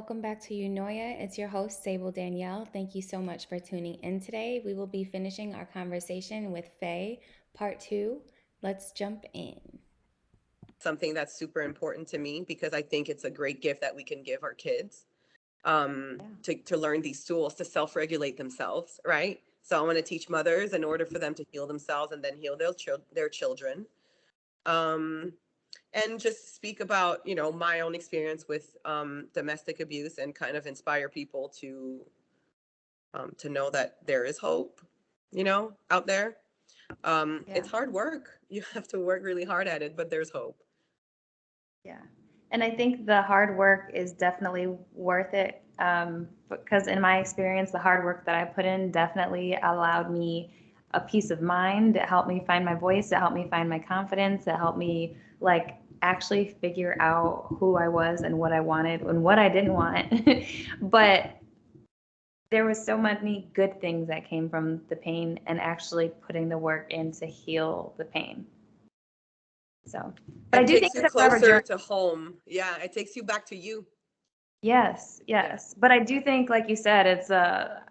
welcome back to Eunoia. It's your host, Sable Danielle. Thank you so much for tuning in today. We will be finishing our conversation with Faye, part two. Let's jump in. Something that's super important to me because I think it's a great gift that we can give our kids Yeah. to learn these tools to self-regulate themselves, right? So I want to teach mothers in order for them to heal themselves and then heal their children. Um, and just speak about, my own experience with domestic abuse and kind of inspire people to know that there is hope, out there. Yeah. It's hard work. You have to work really hard at it, but there's hope. Yeah. And I think the hard work is definitely worth it because, in my experience, the hard work that I put in definitely allowed me a peace of mind. It helped me find my voice. It helped me find my confidence. It helped me, like, actually figure out who I was and what I wanted and what I didn't want. But there was so many good things that came from the pain and actually putting the work in to heal the pain. So, but I It do takes think you it's a forever closer journey. to home. Yeah, it takes you back to you. Yes, Yeah. yes. But I do think, like you said,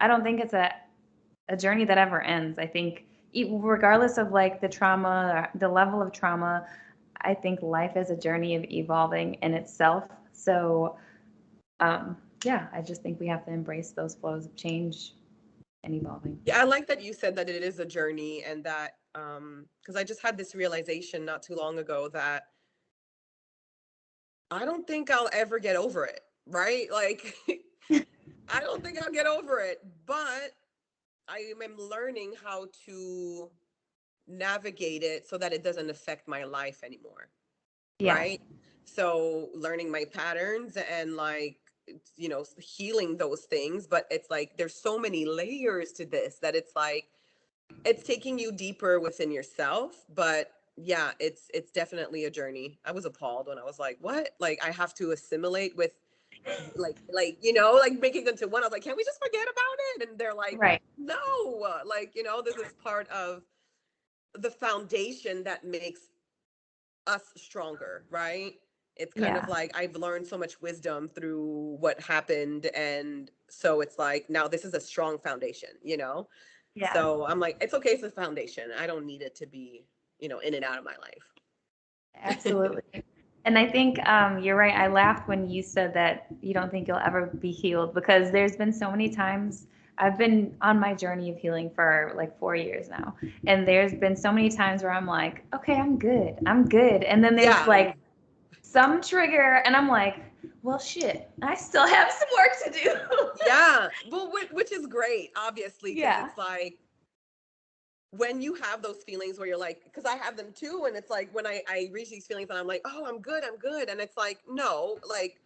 I don't think it's a journey that ever ends. I think regardless of like the trauma, the level of trauma, I think life is a journey of evolving in itself. So, yeah, I just think we have to embrace those flows of change and evolving. Yeah, I like that you said that it is a journey and that because I just had this realization not too long ago that I don't think I'll ever get over it, right? Like I don't think I'll get over it, but I am learning how to navigate it so that it doesn't affect my life anymore, Yeah, right? So learning my patterns and like healing those things, but it's like there's so many layers to this that it's like it's taking you deeper within yourself, but yeah, it's definitely a journey. I was appalled when I was like, what? Like I have to assimilate with like making them to one. I was like, can we just forget about it? And they're like, right. no, like, this is part of the foundation that makes us stronger, right? It's kind of Yeah, like I've learned so much wisdom through what happened. And so it's like now this is a strong foundation. yeah. So I'm like, it's okay, it's a foundation. I don't need it to be, in and out of my life. Absolutely. And I think you're right. I laughed when you said that you don't think you'll ever be healed because there's been so many times I've been on my journey of healing for like 4 years now. And there's been so many times where I'm like, okay, I'm good. I'm good. And then there's Yeah. like some trigger, and I'm like, well, shit, I still have some work to do. Yeah. Well, which is great, obviously, because Yeah. it's like when you have those feelings where you're like, because I have them too, and it's like when I reach these feelings and I'm like, oh, I'm good, I'm good, and it's like, no, like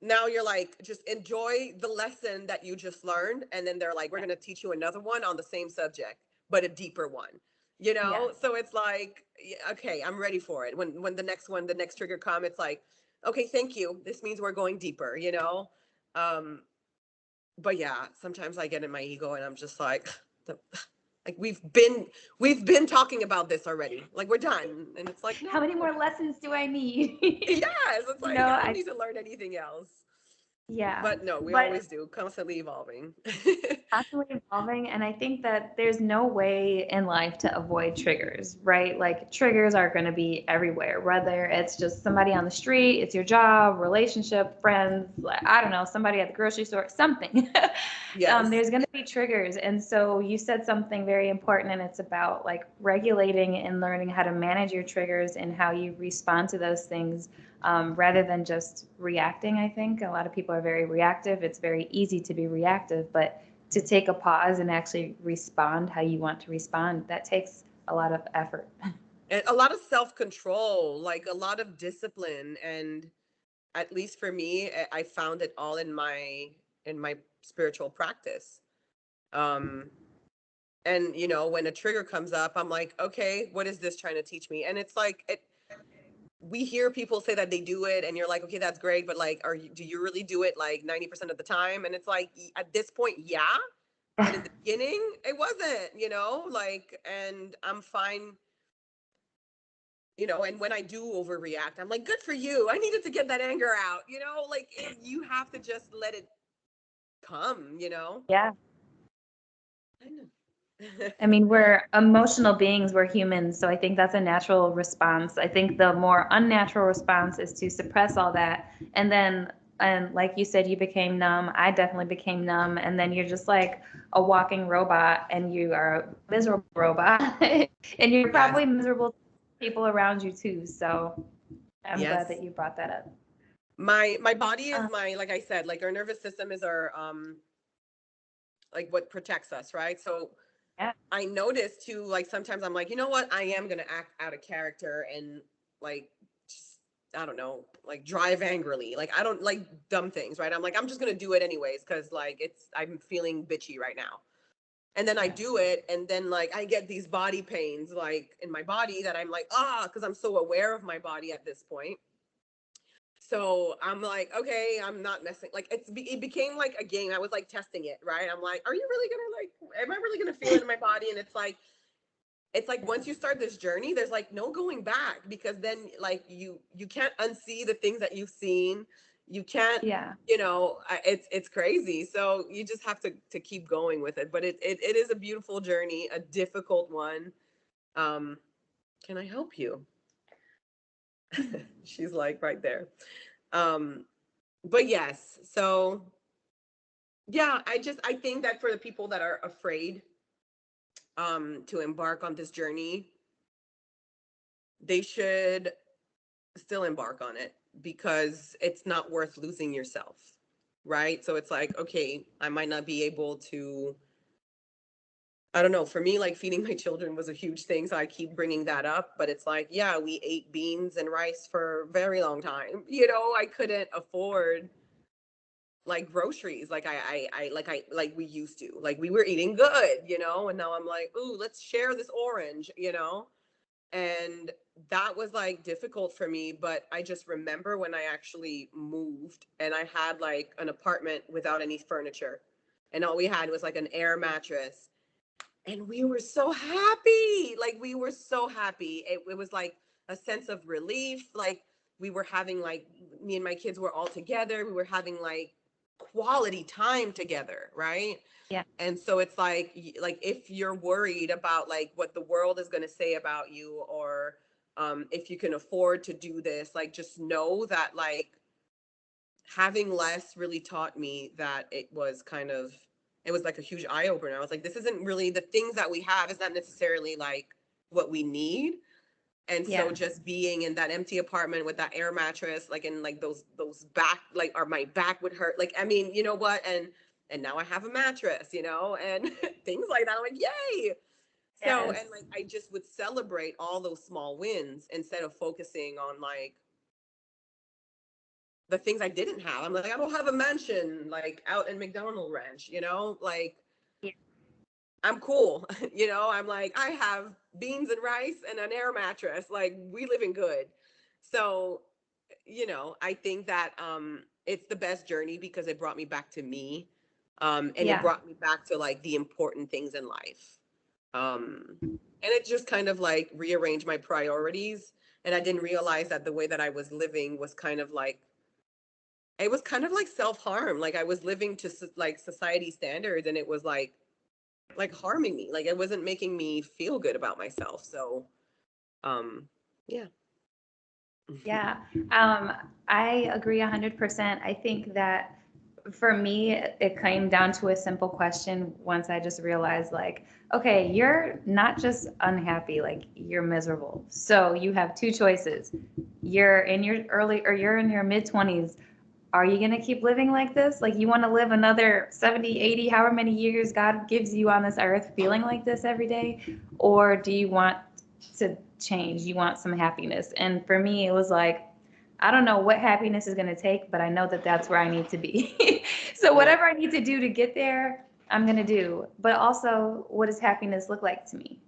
now you're like, just enjoy the lesson that you just learned, and then they're like, we're gonna teach you another one on the same subject, but a deeper one, Yes. So it's like, okay, I'm ready for it. When the next trigger come, it's like, okay, thank you. This means we're going deeper. Um, but yeah, sometimes I get in my ego and I'm just like, like we've been talking about this already. Like we're done, and it's like How no. many more lessons do I need? Yes, it's you like know, I don't I, need to learn anything else. yeah. But no, we But always do, constantly evolving. constantly evolving, and I think that there's no way in life to avoid triggers, right? Like triggers are going to be everywhere, whether it's just somebody on the street, it's your job, relationship, friends, like, I don't know, somebody at the grocery store, something. Yes. There's going to be triggers, and so you said something very important, and it's about like regulating and learning how to manage your triggers and how you respond to those things, rather than just reacting. I think a lot of people are very reactive. It's very easy to be reactive, but to take a pause and actually respond how you want to respond, that takes a lot of effort. And a lot of self-control, like a lot of discipline, and at least for me, I found it all in my spiritual practice. Um and when a trigger comes up, I'm like, okay, what is this trying to teach me? And it's like we hear people say that they do it, and you're like, okay, that's great, but like, do you really do it like 90% of the time? And it's like, at this point, yeah, but in the beginning it wasn't, like, and I'm fine and when I do overreact, I'm like, good for you. I needed to get that anger out, like you have to just let it come, Yeah. I know. I mean, we're emotional beings, we're humans, so I think that's a natural response. I think the more unnatural response is to suppress all that. And like you said, you became numb. I definitely became numb. And then you're just like a walking robot, and you are a miserable robot. And you're Yes. probably miserable to people around you too. So I'm glad Yes. that you brought that up. My body is Uh, like I said, like our nervous system is our like what protects us, right? So yeah. I notice too, like sometimes I'm like, you know what, I am gonna act out of character and like just, I don't know, like drive angrily. Like I don't like dumb things, right? I'm like, I'm just gonna do it anyways, because like I'm feeling bitchy right now. And then I do it, and then like I get these body pains like in my body that I'm like, because I'm so aware of my body at this point. So I'm like, okay, I'm not messing. Like it became like a game. I was like testing it, right? I'm like, are you really gonna like? Am I really gonna feel it in my body? And it's like once you start this journey, there's like no going back, because then like you can't unsee the things that you've seen. You can't, Yeah. it's crazy. So you just have to keep going with it. But it is a beautiful journey, a difficult one. Can I help you? She's like right there. Um, but yes, so yeah, I think that for the people that are afraid to embark on this journey, they should still embark on it, because it's not worth losing yourself, right? So it's like, okay, I might not be able to, I don't know, for me, like feeding my children was a huge thing, so I keep bringing that up. But it's like, yeah, we ate beans and rice for a very long time. I couldn't afford like groceries like we used to. Like we were eating good, and now I'm like, ooh, let's share this orange. And that was like difficult for me. But I just remember when I actually moved and I had like an apartment without any furniture, and all we had was like an air mattress, and we were so happy. Like we were so happy. It was like a sense of relief. Like we were having like, me and my kids were all together, we were having like quality time together, right? Yeah. And so it's like if you're worried about like what the world is going to say about you, or if you can afford to do this, like just know that like having less really taught me that it was like a huge eye opener. I was like, this isn't really, the things that we have is not necessarily like what we need. And so Yeah. just being in that empty apartment with that air mattress, like, and like those back, like, or my back would hurt. Like, I mean, you know what? And now I have a mattress, and things like that. I'm like, yay. So, and Yes. like, I just would celebrate all those small wins instead of focusing on like the things I didn't have. I'm like, I don't have a mansion like out in McDonald Ranch, like Yeah. I'm cool. I'm like, I have beans and rice and an air mattress. Like we living good. So, I think that it's the best journey because it brought me back to me. And it Yeah. brought me back to like the important things in life. And it just kind of like rearranged my priorities. And I didn't realize that the way that I was living was kind of like, it was kind of like self-harm. Like I was living to like society standards, and it was like harming me. Like it wasn't making me feel good about myself. So yeah. Yeah, I agree 100%. I think that for me, it came down to a simple question once I just realized, like, okay, you're not just unhappy, like, you're miserable. So you have two choices. You're in your early or you're in your mid 20s. Are you going to keep living like this? Like, you want to live another 70, 80, however many years God gives you on this earth feeling like this every day? Or do you want to change? You want some happiness? And for me, it was like, I don't know what happiness is going to take, but I know that that's where I need to be. So Yeah. whatever I need to do to get there, I'm going to do. But also, what does happiness look like to me?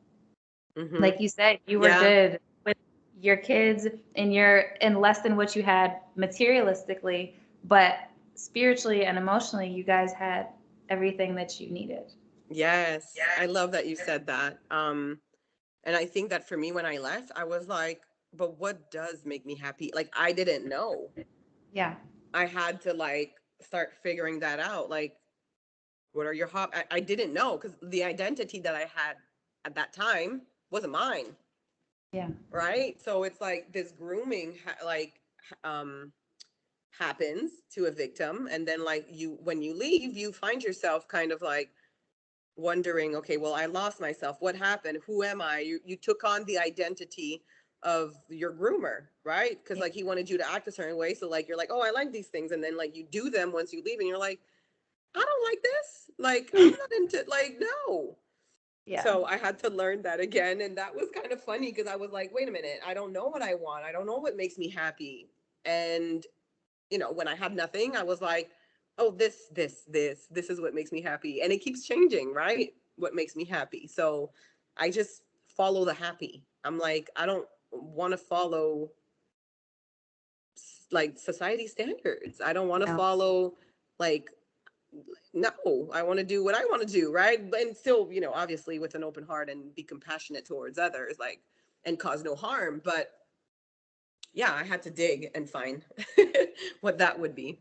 Mm-hmm. Like you said, you were Yeah. good with your kids and you're in less than what you had materialistically, but spiritually and emotionally, you guys had everything that you needed. Yes. I love that you said that. And I think that for me, when I left, I was like, but what does make me happy? Like, I didn't know. Yeah. I had to like start figuring that out. Like, what are your I didn't know, because the identity that I had at that time wasn't mine. Yeah. Right. So it's like this grooming, um, happens to a victim. And then, like, when you leave, you find yourself kind of like wondering, okay, well, I lost myself. What happened? Who am I? You took on the identity of your groomer, right? Because, Yeah. like, he wanted you to act a certain way. So, like, you're like, oh, I like these things. And then, like, you do them once you leave, and you're like, I don't like this. Like, I'm not into, like, no. Yeah. So I had to learn that again. And that was kind of funny, because I was like, wait a minute, I don't know what I want. I don't know what makes me happy. And, when I had nothing, I was like, oh, this is what makes me happy. And it keeps changing, right? What makes me happy. So I just follow the happy. I'm like, I don't want to follow like society standards. I don't want to No. follow like, no, I want to do what I want to do, right? And still, obviously with an open heart, and be compassionate towards others, like, and cause no harm. But yeah, I had to dig and find what that would be.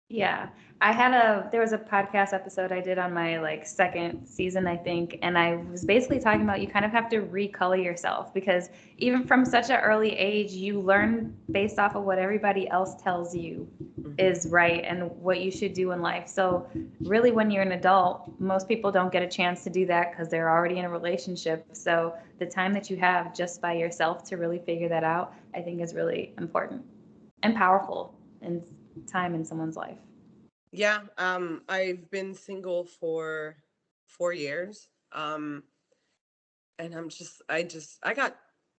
Yeah. There was a podcast episode I did on my like second season, I think, and I was basically talking about you kind of have to recolor yourself because even from such an early age, you learn based off of what everybody else tells you Mm-hmm. is right and what you should do in life. So really when you're an adult, most people don't get a chance to do that because they're already in a relationship. So the time that you have just by yourself to really figure that out, I think is really important and powerful and time in someone's life. Yeah, I've been single for 4 years. And I got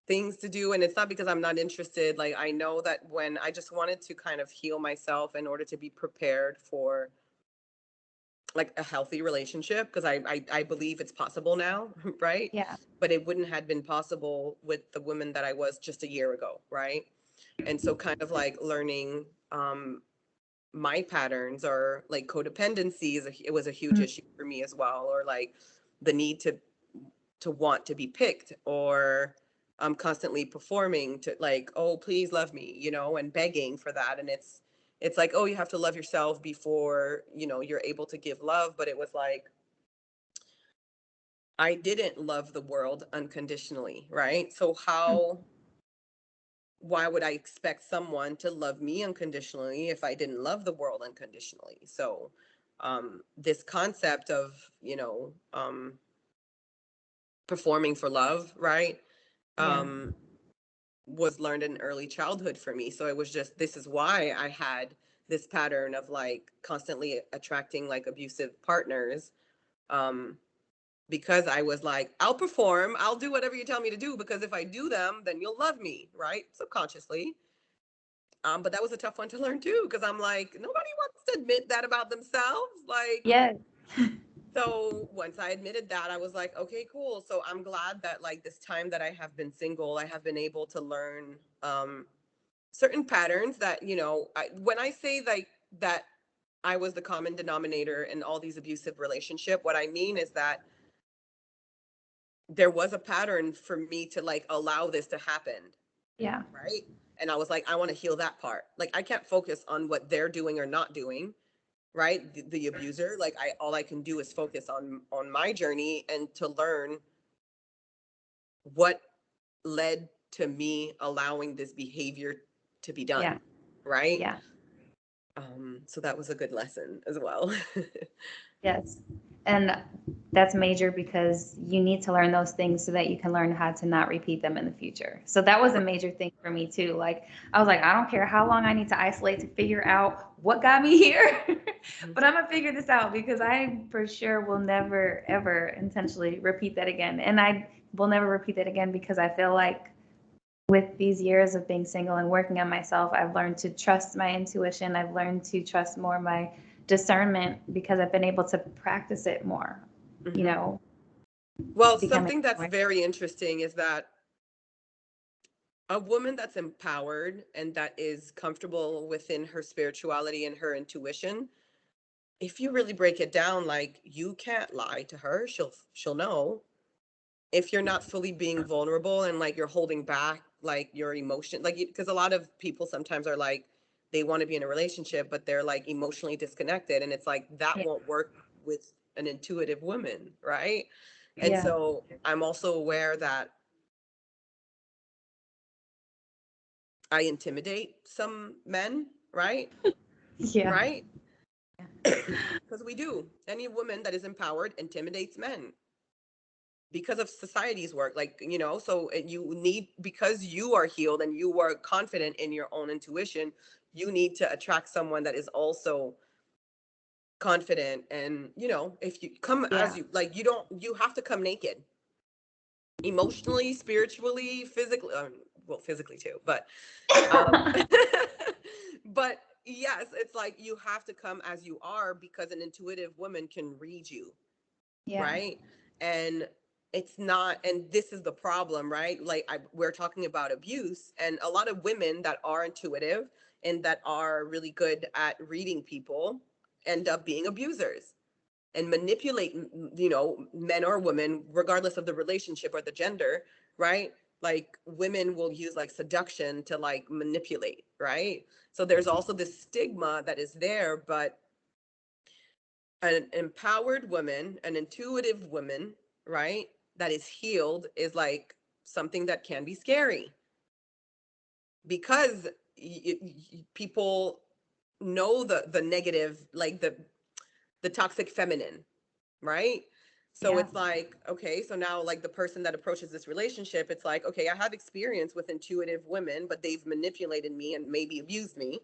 things to do, and it's not because I'm not interested. Like, I know that when I just wanted to kind of heal myself in order to be prepared for like a healthy relationship, because I believe it's possible now, right? Yeah. But it wouldn't have been possible with the woman that I was just a year ago, right? And so kind of like learning my patterns, or like codependency it was a huge Mm. issue for me as well, or like the need to want to be picked, or constantly performing to, like, oh, please love me, and begging for that. And it's like, oh, you have to love yourself before you're able to give love. But it was like, I didn't love the world unconditionally, right? So why would I expect someone to love me unconditionally if I didn't love the world unconditionally? So this concept of, performing for love, right? Yeah. Um, was learned in early childhood for me. So it was just, this is why I had this pattern of like constantly attracting like abusive partners. Um, because I was like, I'll perform, I'll do whatever you tell me to do, because if I do them, then you'll love me, right? Subconsciously. But that was a tough one to learn too, because I'm like, nobody wants to admit that about themselves. Like, Yes. so once I admitted that, I was like, okay, cool. So I'm glad that like this time that I have been single, I have been able to learn certain patterns that, when I say like that I was the common denominator in all these abusive relationship, what I mean is that there was a pattern for me to like allow this to happen, Yeah. right? And I was like, I want to heal that part. Like, I can't focus on what they're doing or not doing, right? The abuser. Like, all I can do is focus on my journey, and to learn what led to me allowing this behavior to be done, Yeah. right? Yeah. So that was a good lesson as well. Yes. And that's major because you need to learn those things so that you can learn how to not repeat them in the future. So that was a major thing for me too. Like I was like, I don't care how long I need to isolate to figure out what got me here, but I'm gonna figure this out because I for sure will never ever intentionally repeat that again. And I will never repeat that again because I feel like with these years of being single and working on myself, I've learned to trust my intuition. I've learned to trust more my discernment because I've been able to practice it more, you Mhm. know, Well, becoming something that's more. very interesting is that a woman that's empowered and that is comfortable within her spirituality and her intuition, if you really break it down, like, you can't lie to her. She'll know. If you're not fully being vulnerable and like you're holding back like your emotion, like, because a lot of people sometimes are like, they want to be in a relationship, but they're like emotionally disconnected. And it's like, that Yeah. won't work with an intuitive woman, right? And Yeah. so I'm also aware that I intimidate some men, right? Yeah. Right? Because we do. Any woman that is empowered intimidates men because of society's work. Like, so you need, because you are healed and you are confident in your own intuition, you need to attract someone that is also confident. And, if you come Yeah. as you, like, you have to come naked, emotionally, spiritually, physically, well, physically too, but, um, but yes, it's like you have to come as you are, because an intuitive woman can read you, Yeah. right? And it's not, and this is the problem, right? Like, we're talking about abuse, and a lot of women that are intuitive and that are really good at reading people end up being abusers and manipulate, men or women, regardless of the relationship or the gender, right? Like, women will use like seduction to like manipulate, right? So there's also this stigma that is there, but an empowered woman, an intuitive woman, right, that is healed, is like something that can be scary, because people know the negative, like the toxic feminine, right? So Yeah. it's like, okay, so now like the person that approaches this relationship, it's like, okay, I have experience with intuitive women, but they've manipulated me and maybe abused me.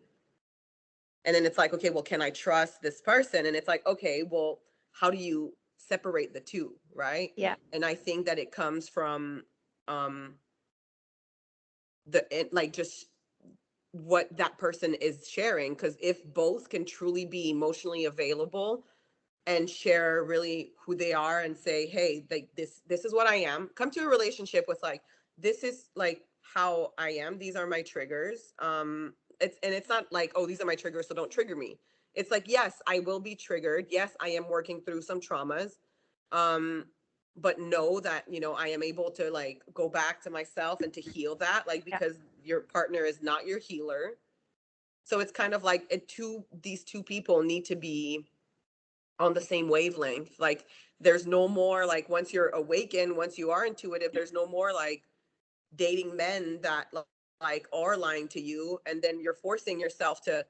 And then it's like, okay, well, can I trust this person? And it's like, okay, well, how do you separate the two, right? Yeah. And I think that it comes from um like just what that person is sharing, because if both can truly be emotionally available and share really who they are and say, hey, like, this is what I am, come to a relationship with like, this is like how I am, these are my triggers. It's not like, oh, these are my triggers, so don't trigger me. It's like, yes, I will be triggered, yes, I am working through some traumas, um but know that, I am able to like go back to myself and to heal that, like, Yeah. because your partner is not your healer. So it's kind of like these two people need to be on the same wavelength. Like, there's no more like, once you're awakened, once you are intuitive, there's no more like dating men that like are lying to you, and then you're forcing yourself to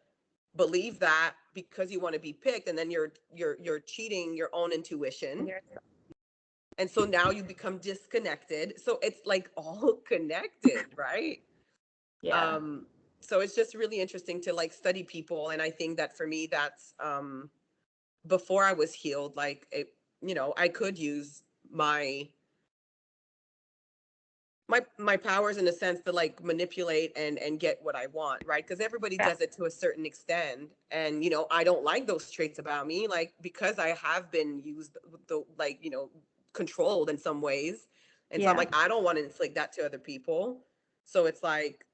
believe that because you want to be picked, and then you're cheating your own intuition. And so now you become disconnected. So it's like all connected, right? Yeah. um so it's just really interesting to like study people. And I think that for me, that's before I was healed, like, I could use my powers in a sense to like manipulate and get what I want, right? Because everybody Yeah. does it to a certain extent. And I don't like those traits about me, like, because I have been used, like, controlled in some ways. And so I'm Yeah. like, I don't want to inflict that to other people. So it's like,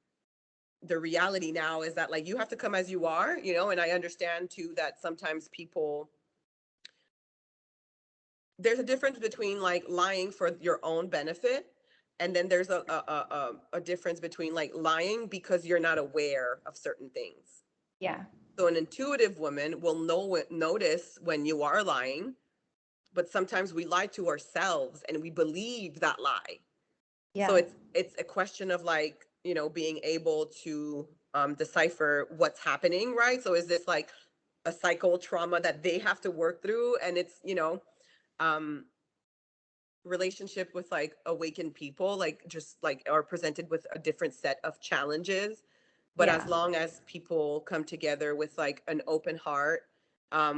the reality now is that like, you have to come as you are, and I understand too that sometimes people, there's a difference between like lying for your own benefit, and then there's a difference between like lying because you're not aware of certain things. Yeah. So an intuitive woman will notice when you are lying, but sometimes we lie to ourselves and we believe that lie. So Yeah. it's a question of like, being able to decipher what's happening, right? So is this like a cycle trauma that they have to work through? And it's, um relationship with like awakened people, like, just like, are presented with a different set of challenges. But as Yeah. long as people come together with like an open heart,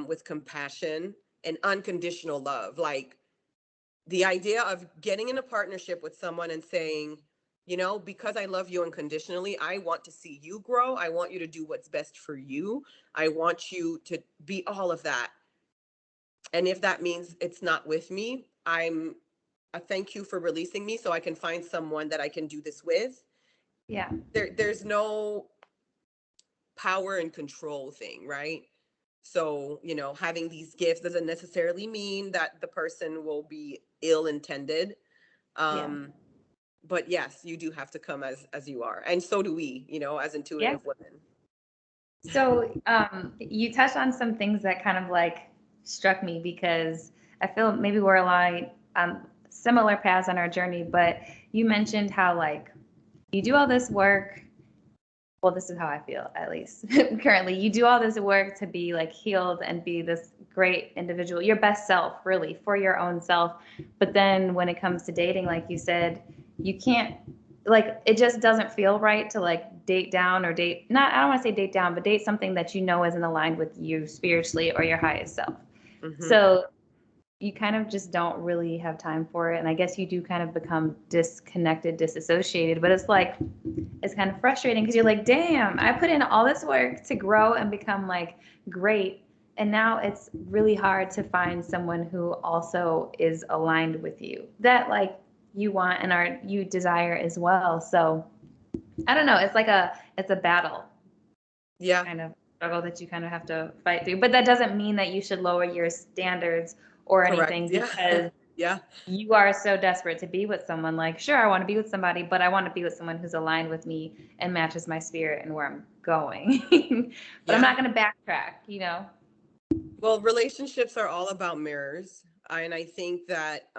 with compassion and unconditional love, like, the idea of getting in a partnership with someone and saying, because I love you unconditionally, I want to see you grow, I want you to do what's best for you, I want you to be all of that. And if that means it's not with me, I thank you for releasing me so I can find someone that I can do this with. Yeah. There's no power and control thing, right? So, having these gifts doesn't necessarily mean that the person will be ill intended. Yeah. Um, but yes, you do have to come as you are, and so do we, you know, as Yeah. intuitive women. So you touched on some things that kind of like struck me because I feel maybe we're aligned on similar paths on our journey, but you mentioned how like you do all this work. Well, this is how I feel, at least currently. You do all this work to be like healed and be this great individual, your best self, really, for your own self. But then when it comes to dating, like you said, you can't, like, it just doesn't feel right to like date down or date, not, I don't want to say date down, but date something that you know isn't aligned with you spiritually or your highest self. Mm-hmm. So you kind of just don't really have time for it. And I guess you do kind of become disconnected, disassociated, but it's like, it's kind of frustrating because you're like, damn, I put in all this work to grow and become like great. And now it's really hard to find someone who also is aligned with you that like you want and are you desire as well. So I don't know. It's a battle Yeah. kind of struggle that you kind of have to fight through. But that doesn't mean that you should lower your standards or Correct. anything Yeah. because Yeah. you are so desperate to be with someone. Like, sure, I want to be with somebody, but I want to be with someone who's aligned with me and matches my spirit and where I'm going. But I'm Yeah. not going to backtrack, you know? Well, relationships are all about mirrors. And I think that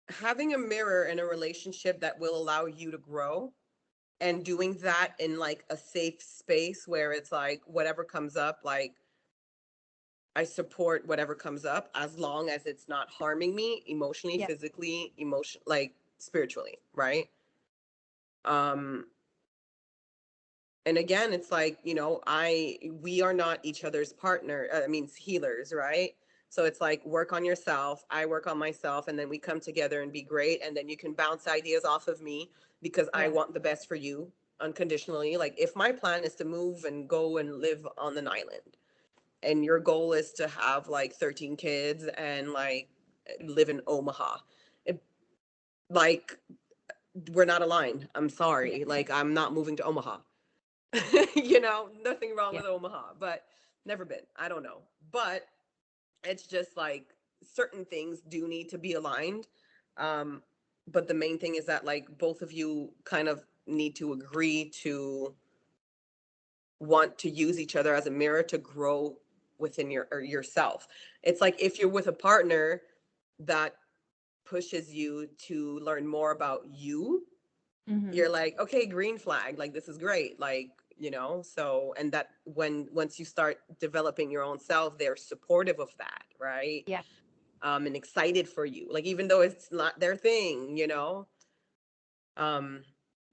having a mirror in a relationship that will allow you to grow, and doing that in like a safe space where it's like whatever comes up, like I support whatever comes up as long as it's not harming me emotionally, Yeah. physically, like spiritually, right? Um and again, it's like, you know, we are not each other's partner, I mean healers, right? So it's like work on yourself, I work on myself, and then we come together and be great, and then you can bounce ideas off of me because I Yeah. want the best for you unconditionally. Like if my plan is to move and go and live on an island, and your goal is to have like 13 kids and like live in Omaha, it, like we're not aligned. I'm Yeah. sorry, like I'm not moving to Omaha. You know, nothing wrong Yeah. with Omaha, but never been. I don't know. But it's just like certain things do need to be aligned. Um, but the main thing is that like both of you kind of need to agree to want to use each other as a mirror to grow within yourself. It's like if you're with a partner that pushes you to learn more about you, Mm-hmm. you're like, okay, green flag, like this is great, like, you know. So and that once you start developing your own self, they're supportive of that, right? Yeah. And excited for you, like even though it's not their thing, you know. um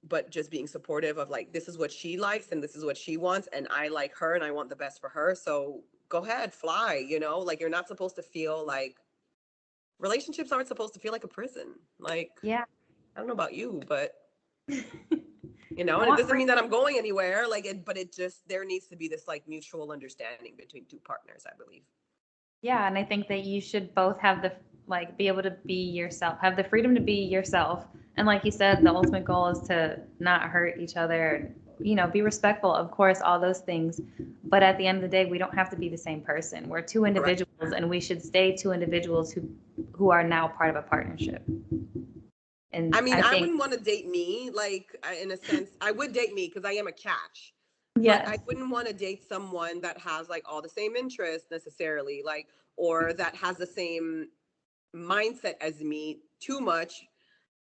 but just being supportive of like, this is what she likes and this is what she wants, and I like her and I want the best for her, so go ahead, fly, you know. Like you're not supposed to feel like, relationships aren't supposed to feel like a prison. Like Yeah. I don't know about you, but you know, I and it want doesn't mean that freedom. I'm going anywhere, like it, but it just, there needs to be this like mutual understanding between two partners, I believe. Yeah, and I think that you should both have the like be able to be yourself, have the freedom to be yourself. And like you said, the ultimate goal is to not hurt each other, you know, be respectful, of course, all those things. But at the end of the day, we don't have to be the same person. We're two Correct. individuals and we should stay two individuals who are now part of a partnership. I And mean, I I think wouldn't want to date me, like in a sense I would date me because I am a catch, but I yes. wouldn't want to date someone that has like all the same interests necessarily, like, or that has the same mindset as me too much,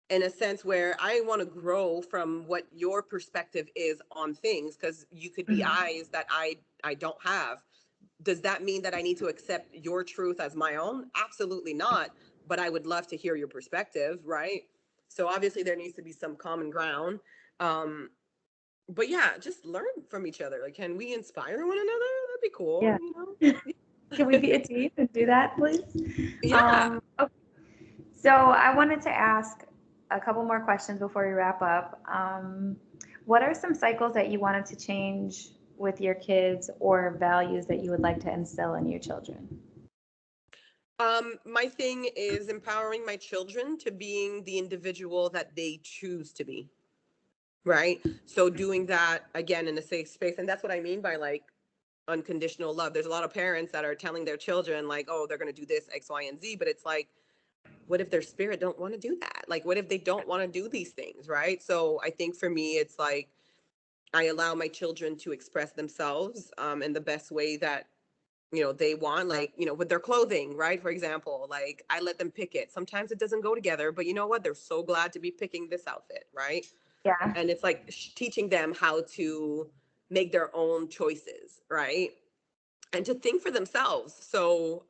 in a sense where I want to grow from what your perspective is on things, because you could be Mhm. eyes that I don't have. Does that mean that I need to accept your truth as my own? Absolutely not. But I would love to hear your perspective, right? So obviously there needs to be some common ground. Um, but yeah, just learn from each other. Like, can we inspire one another? That'd be cool, Yeah. you know? Can we be a team and do that, please? Yeah. Okay. So I wanted to ask a couple more questions before we wrap up. What are some cycles that you wanted to change with your kids or values that you would like to instill in your children? My thing is empowering my children to being the individual that they choose to be. Right. So doing that again in a safe space. And that's what I mean by like unconditional love. There's a lot of parents that are telling their children like, oh, they're going to do this X, Y, and Z, but it's like, what if their spirit don't want to do that? Like, what if they don't want to do these things, right? So I think for me, it's like I allow my children to express themselves in the best way that they want, like, with their clothing, right? For example, like I let them pick it. Sometimes it doesn't go together, but you know what? They're so glad to be picking this outfit, right? Yeah. And it's like teaching them how to make their own choices, right? And to think for themselves. So,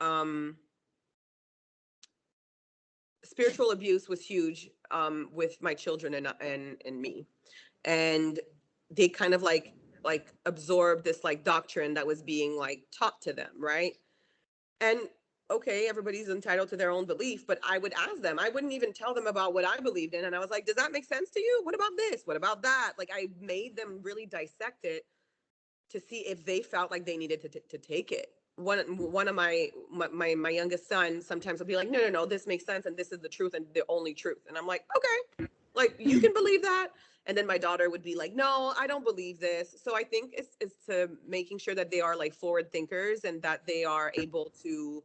spiritual abuse was huge with my children and me, and they kind of like absorbed this like doctrine that was being like taught to them, right? And okay, everybody's entitled to their own belief, but I would ask them. I wouldn't even tell them about what I believed in, and I was like, does that make sense to you? What about this? What about that? Like, I made them really dissect it to see if they felt like they needed to take it. One of my youngest son sometimes will be like, no, this makes sense, and this is the truth and the only truth. And I'm like, okay, like you can believe that. And then my daughter would be like, no, I don't believe this. So I think it's to making sure that they are like forward thinkers and that they are able to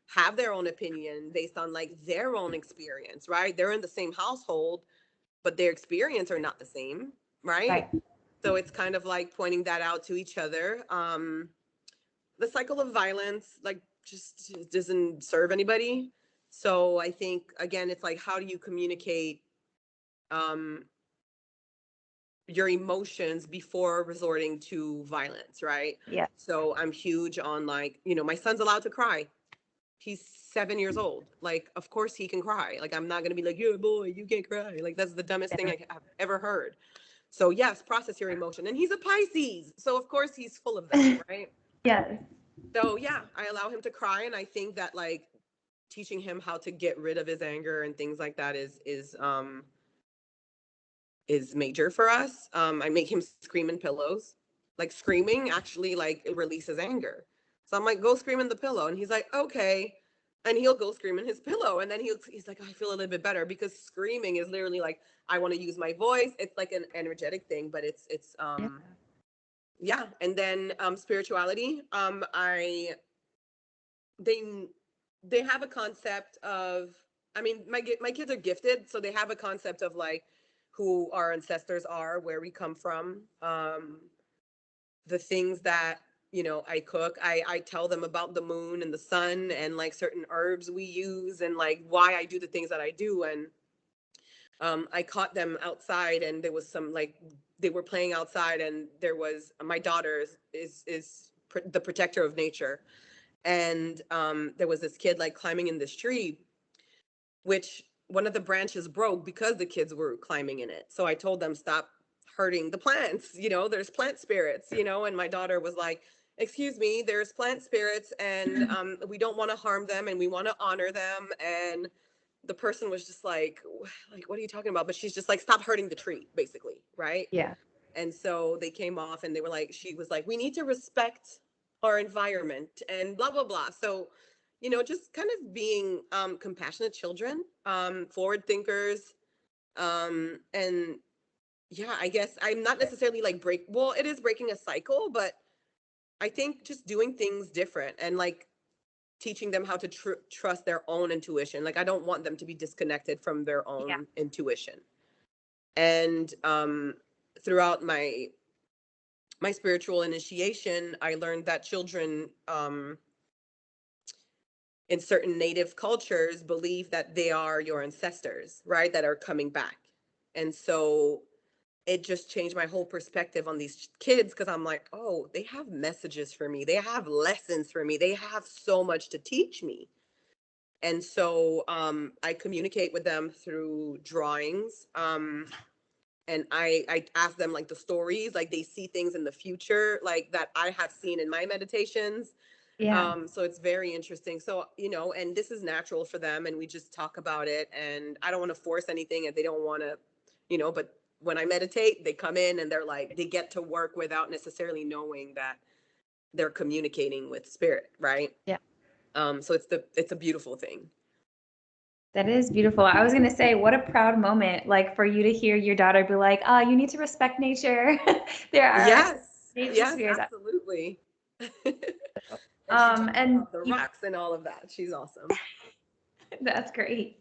have their own opinion based on like their own experience, right? They're in the same household, but their experience are not the same, right? Right. So it's kind of like pointing that out to each other. The cycle of violence, like, just doesn't serve anybody. So I think, again, it's like, how do you communicate um, your emotions before resorting to violence, right? Yeah. So I'm huge on like, my son's allowed to cry. He's 7 years old. Like, of course he can cry. Like, I'm not going to be like, yeah, boy, you can't cry. Like, that's the dumbest thing I've ever heard. So yes, process your emotion. And he's a Pisces. So of course he's full of them, right? Yes. So yeah, I allow him to cry. And I think that like teaching him how to get rid of his anger and things like that is major for us. I make him scream in pillows. Like, screaming actually like it releases anger. So I'm like, go scream in the pillow. And he's like, okay. And he'll go scream in his pillow. And then he's like, I feel a little bit better, because screaming is literally like, I want to use my voice. It's like an energetic thing, but it's Yeah. yeah. And then spirituality. They they have a concept of, I mean, my kids are gifted, so they have a concept of like who our ancestors are, where we come from, the things that I cook. I tell them about the moon and the sun and like certain herbs we use and like why I do the things that I do. And I caught them outside, and there was some like, they were playing outside, and there was, my daughter is the protector of nature, and there was this kid like climbing in this tree, which one of the branches broke because the kids were climbing in it. So I told them, stop hurting the plants. There's plant spirits. And my daughter was like, excuse me, there's plant spirits, and we don't want to harm them, and we want to honor them. And the person was just like, what are you talking about? But she's just like, stop hurting the tree, basically, right? Yeah. And so they came off, and they were like, she was like, we need to respect our environment and blah, blah, blah. So, just kind of being compassionate children, forward thinkers. And yeah, I guess I'm not necessarily like well, it is breaking a cycle, but I think just doing things different and like teaching them how to trust their own intuition. Like, I don't want them to be disconnected from their Yeah. own intuition. And throughout my spiritual initiation, I learned that children in certain native cultures believe that they are your ancestors, right? That are coming back. And so it just changed my whole perspective on these kids, because I'm like, oh, they have messages for me. They have lessons for me. They have so much to teach me. And so I communicate with them through drawings. And I ask them like the stories, like they see things in the future, like that I have seen in my meditations. Yeah. So it's very interesting. So, and this is natural for them, and we just talk about it, and I don't want to force anything if they don't want to, but when I meditate, they come in and they're like, they get to work without necessarily knowing that they're communicating with spirit, right? Yeah. So it's a beautiful thing. That is beautiful. I was going to say, what a proud moment, like for you to hear your daughter be like, oh, you need to respect nature. There are nature Yes, spirits. absolutely. And she talks And about the rocks and all of that. She's awesome. That's great.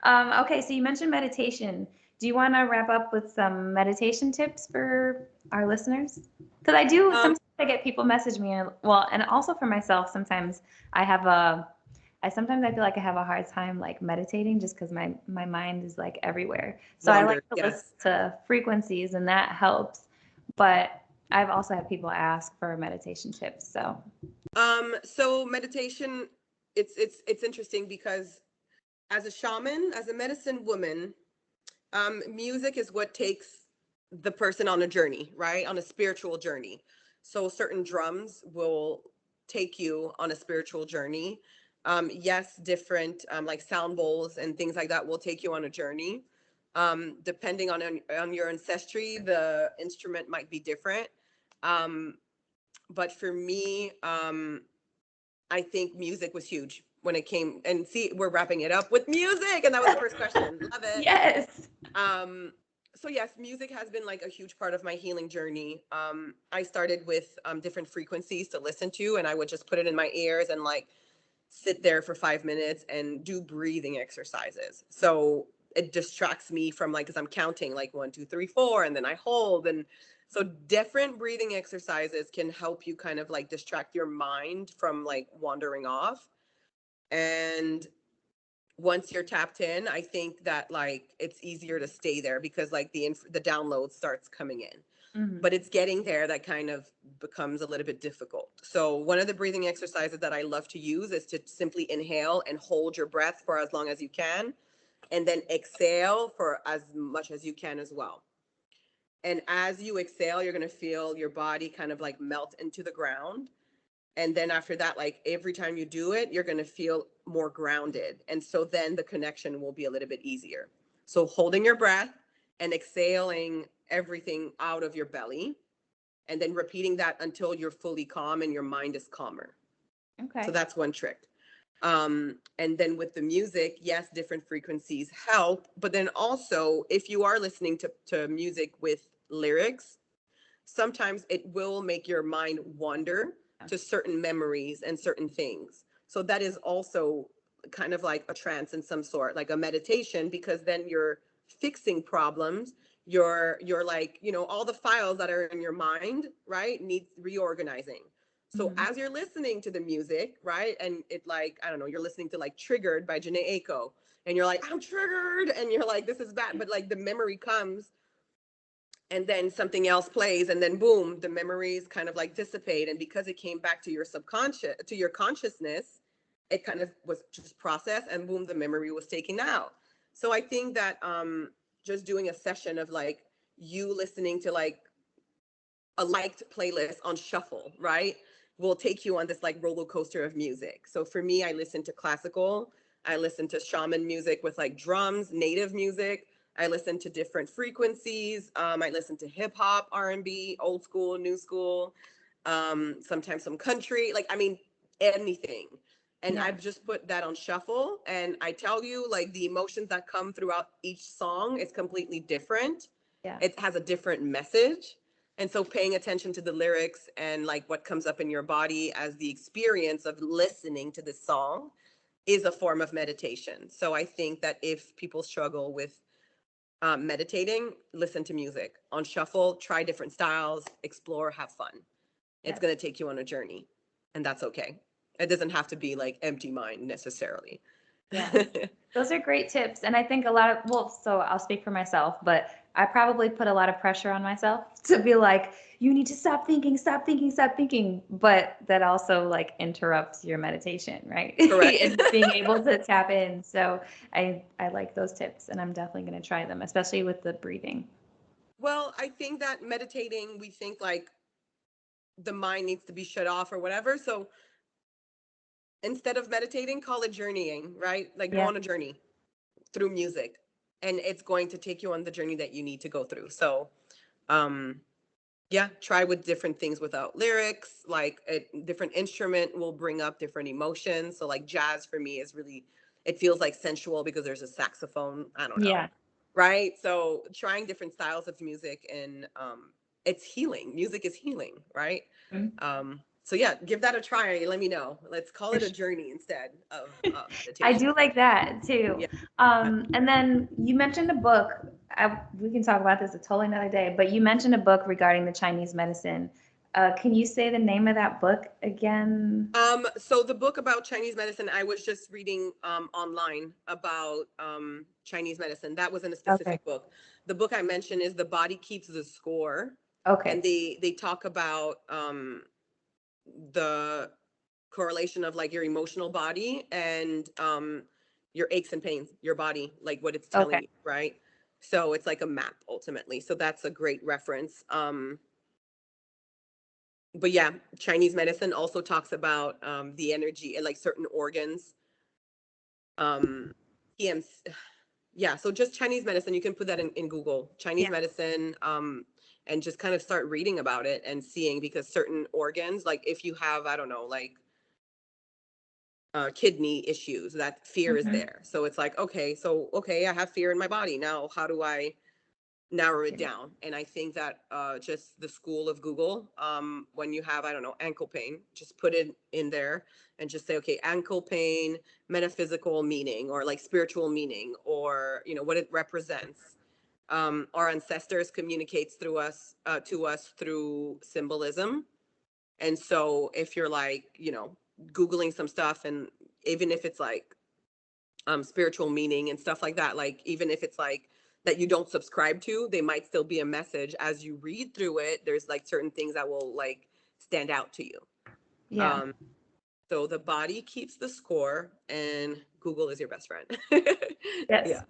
Okay, so you mentioned meditation. Do you want to wrap up with some meditation tips for our listeners? Because I do Um, sometimes I get people message me, and well, and also for myself, sometimes I have a, I sometimes I feel like I have a hard time like meditating just because my mind is like everywhere. So I like Wander, to listen yes. to frequencies, and that helps. But I've also had people ask for meditation tips. So So meditation, it's interesting because as a shaman, as a medicine woman, music is what takes the person on a journey, right? On a spiritual journey. So certain drums will take you on a spiritual journey. Yes, different like sound bowls and things like that will take you on a journey. Depending on your ancestry, the instrument might be different. Um, but for me, I think music was huge when it came. And see, we're wrapping it up with music, and that was the first question. Love it. yes, Um, so yes, music has been like a huge part of my healing journey. I started with different frequencies to listen to, and I would just put it in my ears and like sit there for 5 minutes and do breathing exercises. So it distracts me from like, because I'm counting like 1, 2, 3, 4, and then I hold. And so different breathing exercises can help you kind of like distract your mind from like wandering off. And once you're tapped in, I think that like it's easier to stay there because like the download starts coming in. hmm, But it's getting there that kind of becomes a little bit difficult. So one of the breathing exercises that I love to use is to simply inhale and hold your breath for as long as you can, and then exhale for as much as you can as well. And as you exhale, you're going to feel your body kind of like melt into the ground. And then after that, like every time you do it, you're going to feel more grounded. And so then the connection will be a little bit easier. So holding your breath and exhaling everything out of your belly, and then repeating that until you're fully calm and your mind is calmer. So okay, that's one trick. And then with the music, yes, different frequencies help. But then also, if you are listening to music with lyrics, sometimes it will make your mind wander to certain memories and certain things. So that is also kind of like a trance in some sort, like a meditation, because then you're fixing problems. You're like, all the files that are in your mind, right, need reorganizing. So hmm, as you're listening to the music, right, and it like, I don't know, you're listening to like Triggered by Janae Aiko, and you're like, I'm triggered, and you're like, this is bad, but like the memory comes, and then something else plays, and then boom, the memories kind of like dissipate, and because it came back to your subconscious, to your consciousness, it kind of was just processed, and boom, the memory was taken out. So I think that just doing a session of like you listening to like a liked playlist on shuffle, right, will take you on this like roller coaster of music. So for me, I listen to classical, I listen to shaman music with like drums, native music. I listen to different frequencies. I listen to hip hop, R&B, old school, new school, sometimes some country. Like, I mean, anything. And yeah, I've just put that on shuffle. And I tell you, like, the emotions that come throughout each song is completely different. yeah. It has a different message. And so paying attention to the lyrics and like what comes up in your body as the experience of listening to this song is a form of meditation. So I think that if people struggle with meditating, listen to music on shuffle, try different styles, explore, have fun. It's Yes. going to take you on a journey, and that's okay. It doesn't have to be like empty mind necessarily. Yeah. Those are great tips. And I think a lot of, well, so I'll speak for myself, but I probably put a lot of pressure on myself to be like, you need to stop thinking, stop thinking, stop thinking. But that also like interrupts your meditation, right? Correct. And being able to tap in. So I like those tips and I'm definitely going to try them, especially with the breathing. Well, I think that meditating, we think like the mind needs to be shut off or whatever. So instead of meditating, call it journeying, right? Like go Yeah. on a journey through music, and it's going to take you on the journey that you need to go through. So, um, yeah, try with different things without lyrics. Like a different instrument will bring up different emotions. So, like jazz for me is really, it feels like sensual because there's a saxophone. I don't know, Yeah. right? So, trying different styles of music, and it's healing. Music is healing, right? Mhm. So yeah, give that a try. Let me know. Let's call it a journey instead of I meditation. do like that too. Yeah. And then you mentioned a book. We can talk about this a totally another day, but you mentioned a book regarding the Chinese medicine. Can you say the name of that book again? So the book about Chinese medicine, I was just reading online about Chinese medicine. That wasn't a Okay. specific book. The book I mentioned is The Body Keeps the Score, and Okay. they talk about the correlation of like your emotional body and your aches and pains, your body, like what it's telling Okay. you, right? So it's like a map ultimately. So that's a great reference. But yeah, Chinese medicine also talks about the energy and like certain organs. EMC, yeah, so just Chinese medicine, you can put that in Google, Chinese Yeah. medicine, and just kind of start reading about it and seeing, because certain organs, like if you have, I don't know, like kidney issues, that fear is Mhm. there. So it's like, okay, I have fear in my body. Now, how do I narrow it Yeah. down? And I think that just the school of Google, when you have, I don't know, ankle pain, just put it in there and just say, okay, ankle pain, metaphysical meaning, or like spiritual meaning, or what it represents. Our ancestors communicates through us to us through symbolism. And so if you're like, Googling some stuff, and even if it's like spiritual meaning and stuff like that, like even if it's like that you don't subscribe to, they might still be a message as you read through it. There's like certain things that will like stand out to you. Yeah. Um, so the body keeps the score, and Google is your best friend. Yes. Yeah.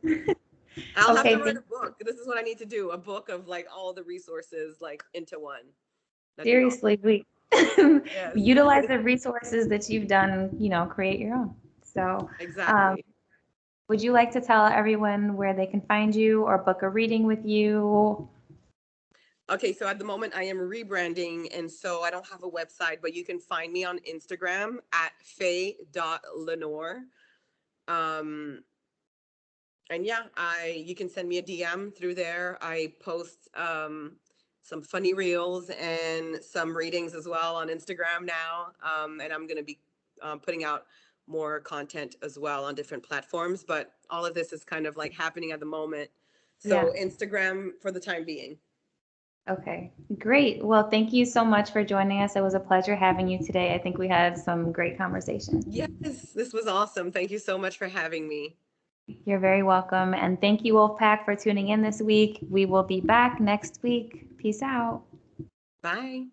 I'll have to Okay. write a book. This is what I need to do. A book of like all the resources like into one. That'd be awesome. Seriously, we Yes. utilize the resources that you've done, create your own. So, um, Exactly. would you like to tell everyone where they can find you or book a reading with you? Okay, so at the moment I am rebranding, and so I don't have a website, but you can find me on Instagram at faye.lenore. Um, and yeah, you can send me a DM through there. I post some funny reels and some readings as well on Instagram now. And I'm gonna be putting out more content as well on different platforms, but all of this is kind of like happening at the moment. Yeah. So Instagram for the time being. Okay. Great. Well, thank you so much for joining us. It was a pleasure having you today. I think we had some great conversation. Yes, this was awesome. Thank you so much for having me. You're very welcome. And thank you, Wolfpack, for tuning in this week. We will be back next week. Peace out. Bye.